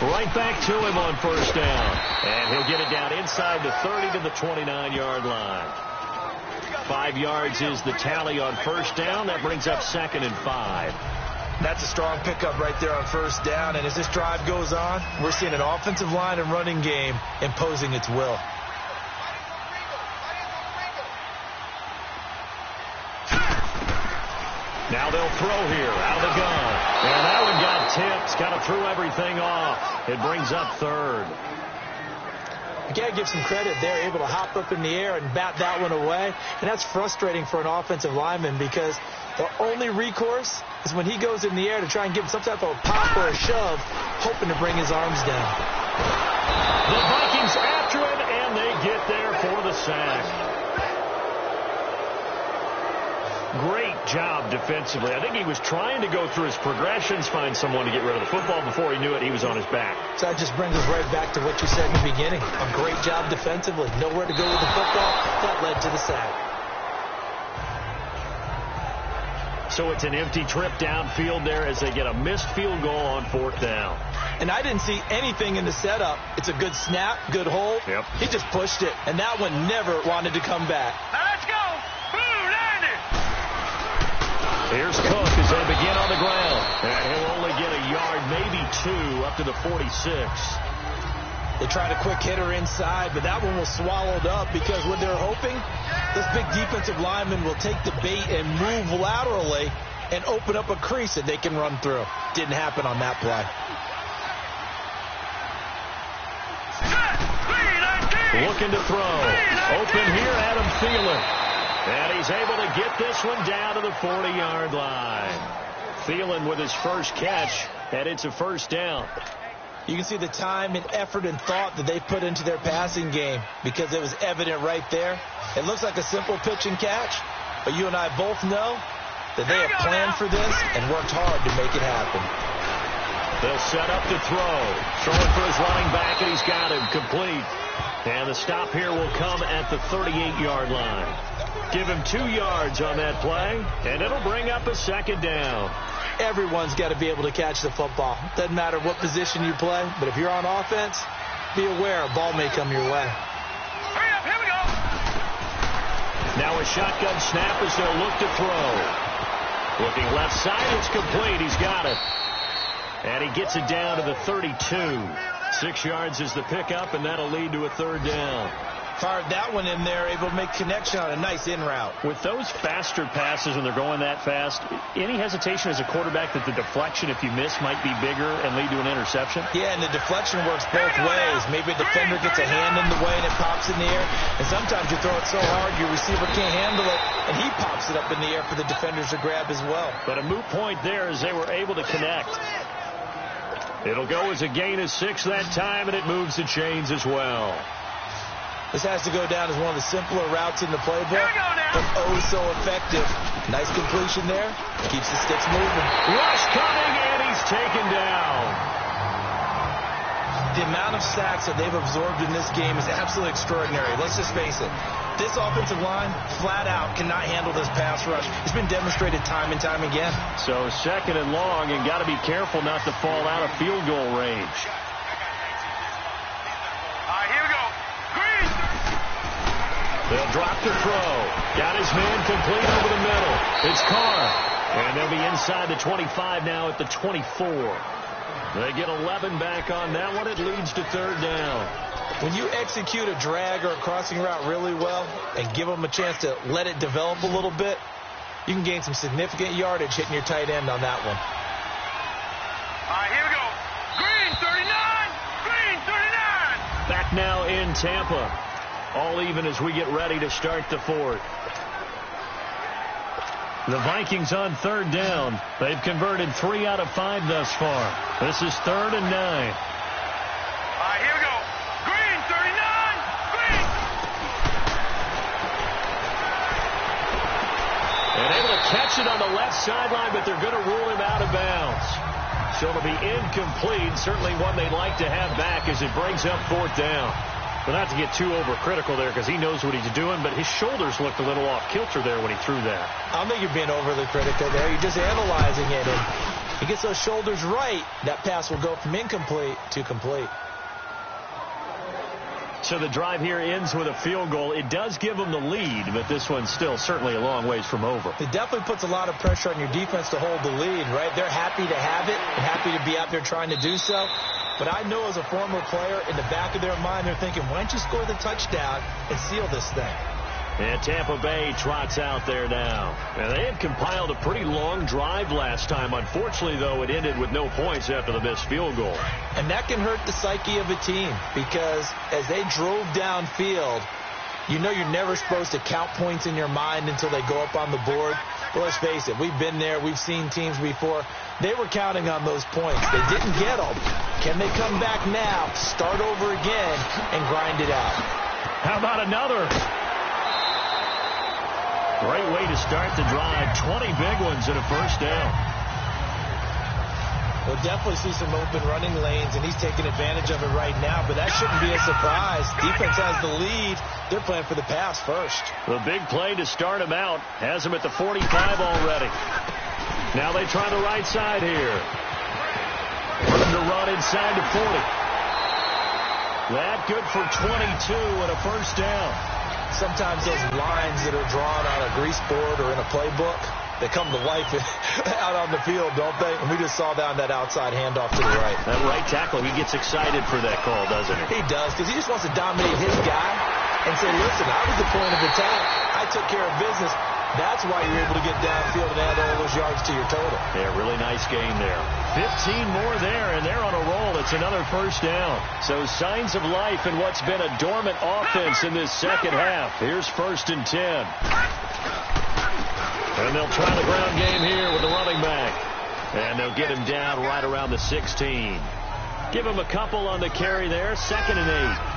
Right back to him on 1st down. And he'll get it down inside the 30 to the 29-yard line. 5 yards is the tally on 1st down. That brings up 2nd and 5. That's a strong pickup right there on 1st down. And as this drive goes on, we're seeing an offensive line and running game imposing its will. Now they'll throw here out of the gun. And that one got tipped. Kind of threw everything off. It brings up 3rd. You got to give some credit. They're able to hop up in the air and bat that one away. And that's frustrating for an offensive lineman because the only recourse is when he goes in the air to try and give him some type of a pop or a shove, hoping to bring his arms down. The Vikings after it, and they get there for the sack. Great job defensively. I think he was trying to go through his progressions, find someone to get rid of the football. Before he knew it, he was on his back. So that just brings us right back to what you said in the beginning. A great job defensively. Nowhere to go with the football. That led to the sack. So it's an empty trip downfield there as they get a missed field goal on 4th down. And I didn't see anything in the setup. It's a good snap, good hold. Yep. He just pushed it, and that one never wanted to come back. Now let's go. Blue 90. Here's Cook as they begin on the ground. And he'll only get a yard, maybe 2, up to the 46. They tried a quick hitter inside, but that one was swallowed up because what they're hoping, this big defensive lineman will take the bait and move laterally and open up a crease that they can run through. Didn't happen on that play. Looking to throw. Open here, Adam Thielen. And he's able to get this one down to the 40-yard line. Thielen with his first catch, and it's a first down. You can see the time and effort and thought that they put into their passing game because it was evident right there. It looks like a simple pitch and catch, but you and I both know that they have planned for this and worked hard to make it happen. They'll set up to throw. Throwing for his running back, and he's got him complete. And the stop here will come at the 38-yard line. Give him 2 yards on that play, and it'll bring up a second down. Everyone's got to be able to catch the football. Doesn't matter what position you play, but if you're on offense, be aware a ball may come your way. Hurry up, here we go. Now a shotgun snap as they'll look to throw. Looking left side, it's complete. He's got it. And he gets it down to the 32. 6 yards is the pickup, and that'll lead to a 3rd down. Fired that one in there, able to make connection on a nice in route. With those faster passes when they're going that fast, any hesitation as a quarterback that the deflection, if you miss, might be bigger and lead to an interception? Yeah, and the deflection works both ways. Maybe a defender gets a hand in the way and it pops in the air. And sometimes you throw it so hard your receiver can't handle it, and he pops it up in the air for the defenders to grab as well. But a moot point there as they were able to connect. It'll go as a gain of 6 that time, and it moves the chains as well. This has to go down as one of the simpler routes in the playbook, but oh so effective. Nice completion there. Keeps the sticks moving. Rush coming, and he's taken down. The amount of sacks that they've absorbed in this game is absolutely extraordinary. Let's just face it. This offensive line, flat out, cannot handle this pass rush. It's been demonstrated time and time again. So 2nd and long, and got to be careful not to fall out of field goal range. All right, here we go. Green. They'll drop the throw. Got his man complete over the middle. It's Carr. And they'll be inside the 25 now at the 24. They get 11 back on that one. It leads to 3rd down. When you execute a drag or a crossing route really well and give them a chance to let it develop a little bit, you can gain some significant yardage hitting your tight end on that one. All right, here we go. Green 39. Green 39. Back now in Tampa. All even as we get ready to start the 4th. The Vikings on 3rd down. They've converted 3 out of 5 thus far. This is 3rd and 9. All right, here we go. Green 39. Green. And able to catch it on the left sideline, but they're going to rule him out of bounds. So it'll be incomplete. Certainly one they'd like to have back as it brings up 4th down. But not to get too overcritical there because he knows what he's doing, but his shoulders looked a little off kilter there when he threw that. I don't think you're being overly critical there. You're just analyzing it. And he gets those shoulders right, that pass will go from incomplete to complete. So the drive here ends with a field goal. It does give them the lead, but this one's still certainly a long ways from over. It definitely puts a lot of pressure on your defense to hold the lead, right? They're happy to have it and happy to be out there trying to do so. But I know as a former player, in the back of their mind, they're thinking, why don't you score the touchdown and seal this thing? And Tampa Bay trots out there now. And they had compiled a pretty long drive last time. Unfortunately, though, it ended with no points after the missed field goal. And that can hurt the psyche of a team because as they drove downfield, you know you're never supposed to count points in your mind until they go up on the board. But let's face it, we've been there. We've seen teams before. They were counting on those points. They didn't get them. Can they come back now, start over again, and grind it out? How about another? Great way to start the drive. 20 big ones and a first down. We'll definitely see some open running lanes, and he's taking advantage of it right now, but that shouldn't be a surprise. Defense has the lead. They're playing for the pass first. The big play to start him out. Has him at the 45 already. Now they try the right side here. Want him to run inside the 40. That good for 22 and a first down. Sometimes those lines that are drawn on a grease board or in a playbook, they come to life out on the field, don't they? And we just saw that on that outside handoff to the right. That right tackle, he gets excited for that call, doesn't he? He does, because he just wants to dominate his guy and say, listen, I was the point of attack. I took care of business. That's why you're able to get downfield and add all those yards to your total. Yeah, really nice game there. 15 more there, and they're on a roll. It's another first down. So signs of life in what's been a dormant offense in this second half. Here's 1st and 10. And they'll try the ground game here with the running back. And they'll get him down right around the 16. Give him a couple on the carry there. 2nd and 8.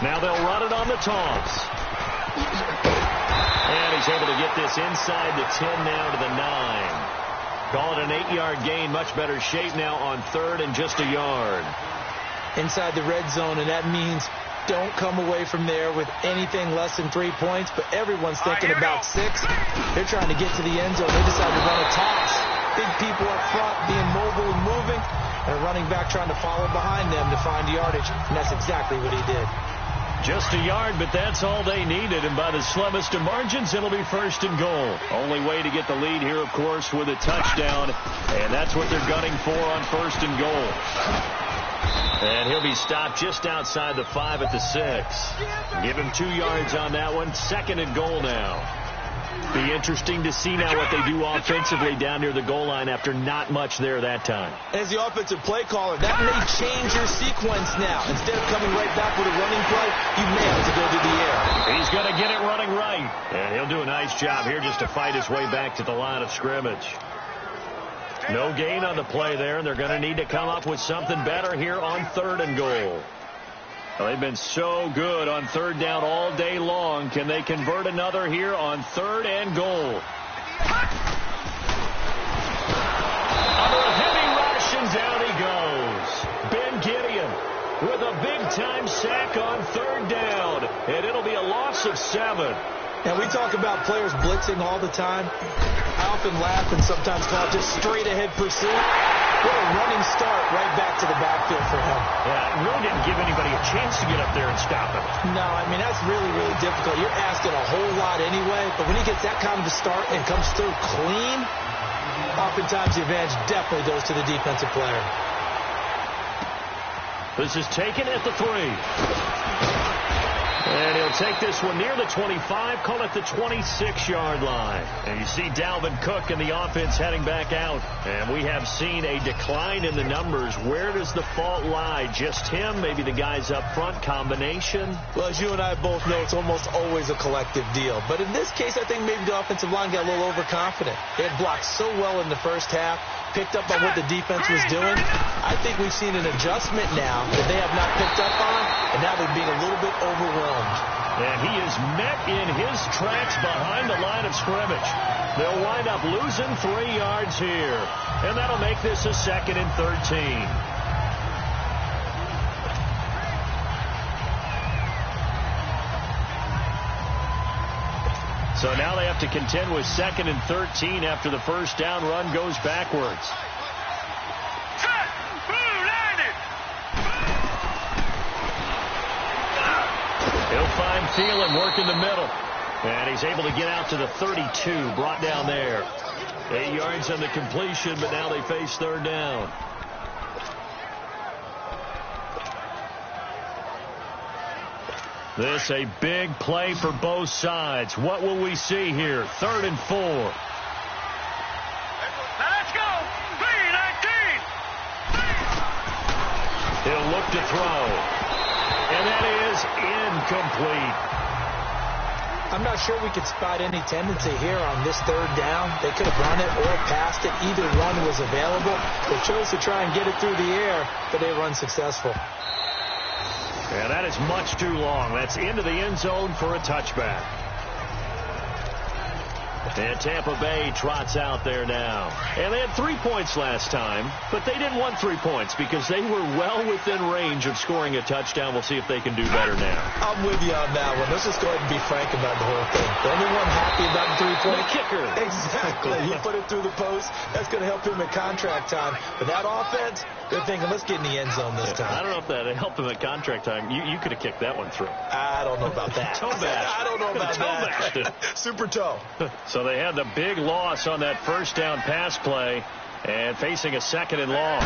Now they'll run it on the toss. And he's able to get this inside the 10 now to the 9. Call it an 8-yard gain. Much better shape now on 3rd and just a yard. Inside the red zone, and that means don't come away from there with anything less than 3 points, but everyone's thinking about 6. They're trying to get to the end zone. They decide to run a toss. Big people up front being mobile and moving, and a running back trying to follow behind them to find yardage, and that's exactly what he did. Just a yard, but that's all they needed. And by the slimmest of margins, it'll be 1st and goal. Only way to get the lead here, of course, with a touchdown. And that's what they're gunning for on 1st and goal. And he'll be stopped just outside the 5 at the 6. Give him 2 yards on that one. 2nd and goal now. Be interesting to see now what they do offensively down near the goal line after not much there that time. As the offensive play caller, that may change your sequence now. Instead of coming right back with a running play, you may have to go to the air. He's going to get it running right. And he'll do a nice job here just to fight his way back to the line of scrimmage. No gain on the play there, and they're going to need to come up with something better here on 3rd and goal. Well, they've been so good on 3rd down all day long. Can they convert another here on 3rd and goal? Under a heavy rush, and down he goes. Ben Gideon with a big-time sack on 3rd down, and it'll be a loss of 7. Now, we talk about players blitzing all the time. I often laugh and sometimes call it just straight-ahead pursuit. What a running start right back to the backfield for him. Yeah, it really didn't give anybody a chance to get up there and stop him. No, I mean, that's really, really difficult. You're asking a whole lot anyway, but when he gets that kind of a start and comes through clean, oftentimes the advantage definitely goes to the defensive player. This is taken at the 3. And he'll take this one near the 25, call it the 26-yard line. And you see Dalvin Cook and the offense heading back out. And we have seen a decline in the numbers. Where does the fault lie? Just him? Maybe the guys up front? Combination? Well, as you and I both know, it's almost always a collective deal. But in this case, I think maybe the offensive line got a little overconfident. They had blocked so well in the first half, picked up on what the defense was doing. I think we've seen an adjustment now that they have not picked up on, and now they're being a little bit overwhelmed. And he is met in his tracks behind the line of scrimmage. They'll wind up losing 3 yards here, and that'll make this a 2nd and 13. So now they have to contend with 2nd and 13 after the first down run goes backwards. He'll find Thielen working the middle. And he's able to get out to the 32, brought down there. 8 yards on the completion, but now they face 3rd down. This a big play for both sides. What will we see here? 3rd and 4. Let's go. 3-19. He'll look to throw. And that is incomplete. I'm not sure we could spot any tendency here on this third down. They could have run it or passed it. Either one was available. They chose to try and get it through the air, but they were unsuccessful. And that is much too long. That's into the end zone for a touchback. And Tampa Bay trots out there now. And they had 3 points last time, but they didn't want 3 points because they were well within range of scoring a touchdown. We'll see if they can do better now. I'm with you on that one. Let's just go ahead and be frank about the whole thing. The only one happy about the 3-point The kicker. Exactly. You put it through the post. That's going to help him at contract time. But that offense, they're thinking, let's get in the end zone this time. I don't know if that helped him at contract time. You could have kicked that one through. I don't know about that. Toe bash. I don't know about that. Super toe. So they had the big loss on that first down pass play and facing a second and long.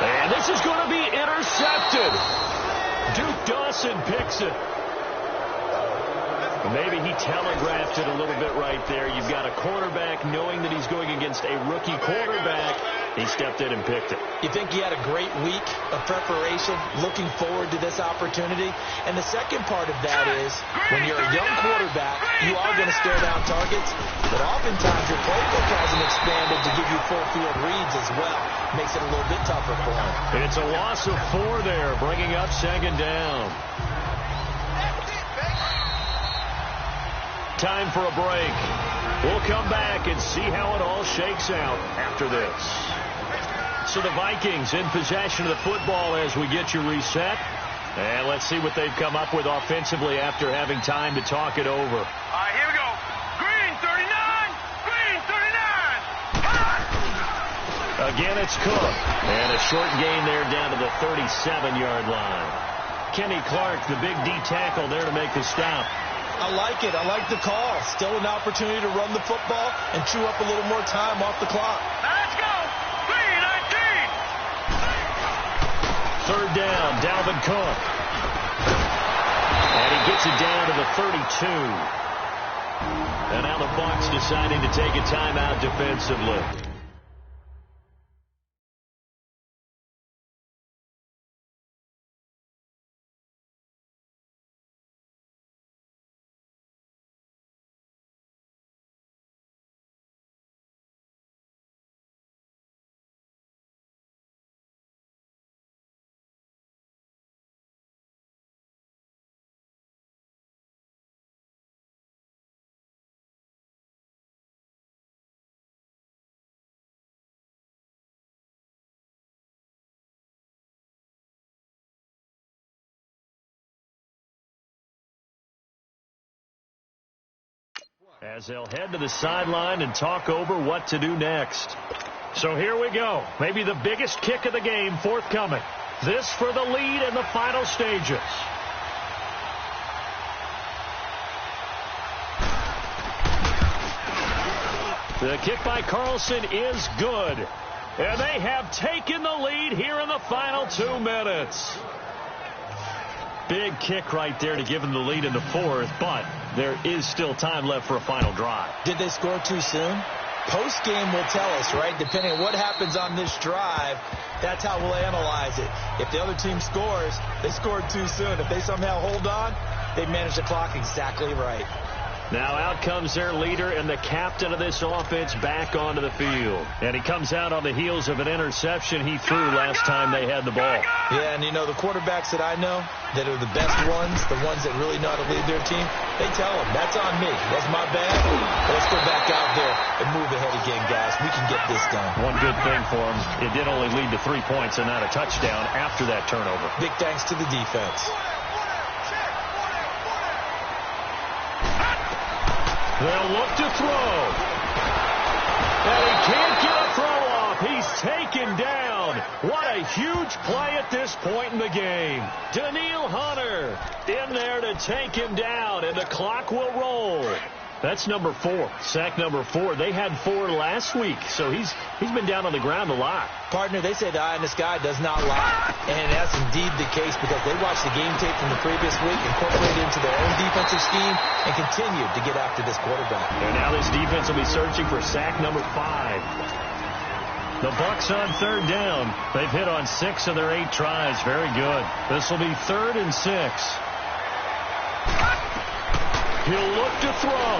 And this is going to be intercepted. Duke Dawson picks it. Maybe he telegraphed it a little bit right there. You've got a quarterback knowing that he's going against a rookie quarterback. He stepped in and picked it. You think he had a great week of preparation, looking forward to this opportunity? And the second part of that is, when you're a young quarterback, you are going to stare down targets, but oftentimes your playbook hasn't expanded to give you full field reads as well. Makes it a little bit tougher for him. It's a loss of 4 there, bringing up second down. Time for a break. We'll come back and see how it all shakes out after this. So the Vikings in possession of the football as we get you reset. And let's see what they've come up with offensively after having time to talk it over. All right, here we go. Green 39. Green 39. Again, it's Cook. And a short gain there down to the 37-yard line. Kenny Clark, the big D tackle there to make the stop. I like it. I like the call. Still an opportunity to run the football and chew up a little more time off the clock. Now let's go. Green 19. Third down, Dalvin Cook. And he gets it down to the 32. And now the Bucs deciding to take a timeout defensively. As they'll head to the sideline and talk over what to do next. So here we go. Maybe the biggest kick of the game forthcoming. This for the lead in the final stages. The kick by Carlson is good. And they have taken the lead here in the final 2 minutes. Big kick right there to give them the lead in the fourth, but there is still time left for a final drive. Did they score too soon? Post-game will tell us, right? Depending on what happens on this drive, that's how we'll analyze it. If the other team scores, they scored too soon. If they somehow hold on, they manage the clock exactly right. Now out comes their leader and the captain of this offense back onto the field. And he comes out on the heels of an interception he threw last time they had the ball. Yeah, and you know, the quarterbacks that I know that are the best ones, the ones that really know how to lead their team, they tell them, that's on me. That's my bad. Let's go back out there and move ahead again, guys. We can get this done. One good thing for them, it did only lead to 3 points and not a touchdown after that turnover. Big thanks to the defense. They'll look to throw. And he can't get a throw off. He's taken down. What a huge play at this point in the game. Daniil Hunter in there to take him down, and the clock will roll. That's number 4, sack number 4. They had 4 last week, so he's been down on the ground a lot. Partner, they say the eye in the sky does not lie, and that's indeed the case because they watched the game tape from the previous week, incorporated it into their own defensive scheme, and continued to get after this quarterback. And now this defense will be searching for sack number 5. The Bucs on 3rd down. They've hit on 6 of their 8 tries. Very good. This will be 3rd and 6. He'll look to throw.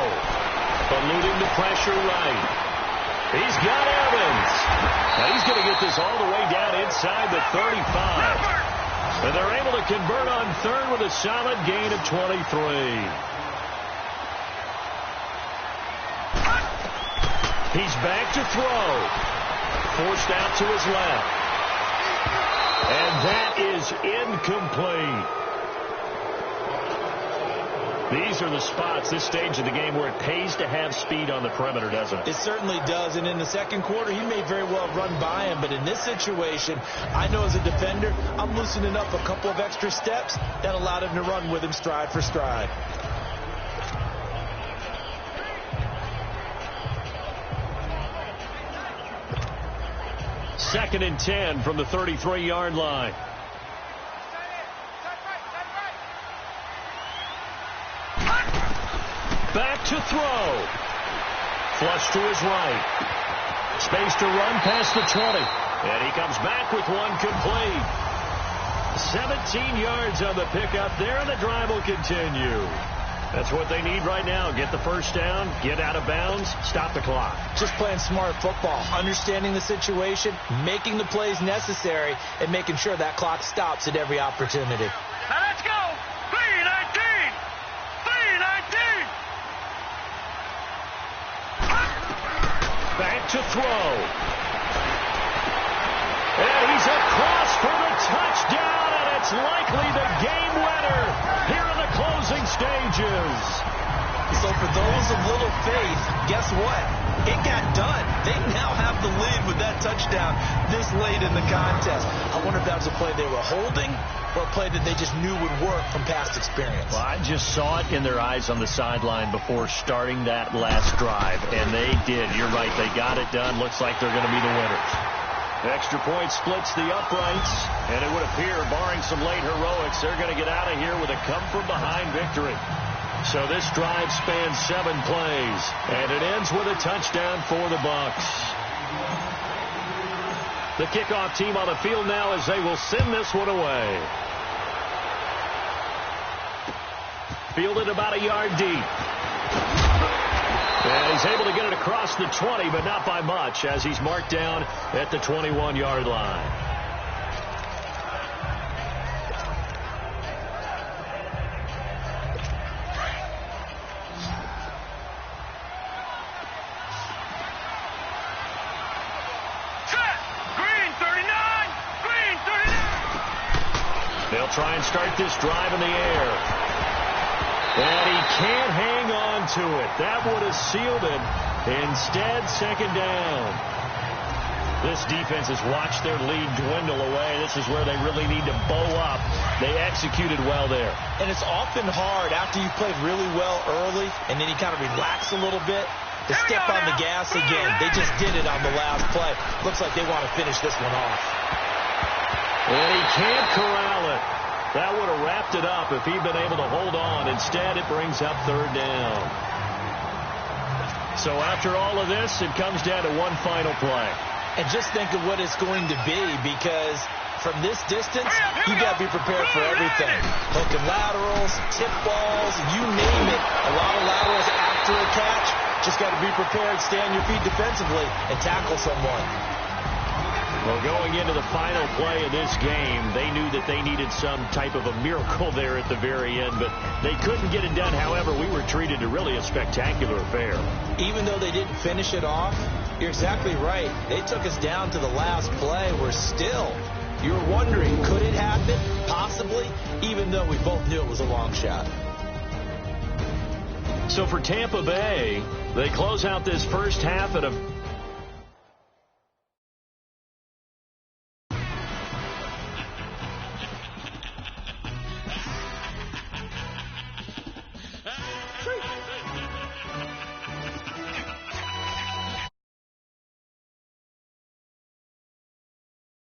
Eluding the pressure right. He's got Evans. Now he's going to get this all the way down inside the 35. And they're able to convert on 3rd with a solid gain of 23. He's back to throw. Forced out to his left. And that is incomplete. These are the spots, this stage of the game, where it pays to have speed on the perimeter, doesn't it? It certainly does. And in the second quarter, he may very well run by him. But in this situation, I know as a defender, I'm loosening up a couple of extra steps that allowed him to run with him stride for stride. 2nd and 10 from the 33-yard line. Back to throw. Flush to his right. Space to run past the 20. And he comes back with one complete. 17 yards on the pickup there, and the drive will continue. That's what they need right now. Get the first down, get out of bounds, stop the clock. Just playing smart football, understanding the situation, making the plays necessary, and making sure that clock stops at every opportunity. Now let's go. 3-19. 3-19. Back to throw. And he's across for the touchdown, and it's likely the game winner here in the closing stages. So for those of little faith, guess what? It got done. They now have the lead with that touchdown this late in the contest. I wonder if that was a play they were holding or a play that they just knew would work from past experience. Well, I just saw it in their eyes on the sideline before starting that last drive, and they did. You're right. They got it done. Looks like they're going to be the winners. Extra point splits the uprights, and it would appear, barring some late heroics, they're going to get out of here with a come-from-behind victory. So this drive spans 7 plays, and it ends with a touchdown for the Bucs. The kickoff team on the field now as they will send this one away. Fielded about a yard deep. And he's able to get it across the 20, but not by much, as he's marked down at the 21-yard line. Green 39. Green 39. They'll try and start this drive in the air. And he can't hang on to it. That would have sealed it. Instead, 2nd down. This defense has watched their lead dwindle away. This is where they really need to bow up. They executed well there. And it's often hard after you played really well early and then you kind of relax a little bit to step on the gas again. They just did it on the last play. Looks like they want to finish this one off. And he can't corral it. That would have wrapped it up if he'd been able to hold on. Instead, it brings up 3rd down. So after all of this, it comes down to one final play. And just think of what it's going to be, because from this distance, you got to be prepared for everything. Hook and laterals, tip balls, you name it. A lot of laterals after a catch. Just got to be prepared, stay on your feet defensively, and tackle someone. Well, going into the final play of this game, they knew that they needed some type of a miracle there at the very end, but they couldn't get it done. However, we were treated to really a spectacular affair. Even though they didn't finish it off, you're exactly right. They took us down to the last play. We're still, you were wondering, could it happen? Possibly, even though we both knew it was a long shot. So for Tampa Bay, they close out this first half at a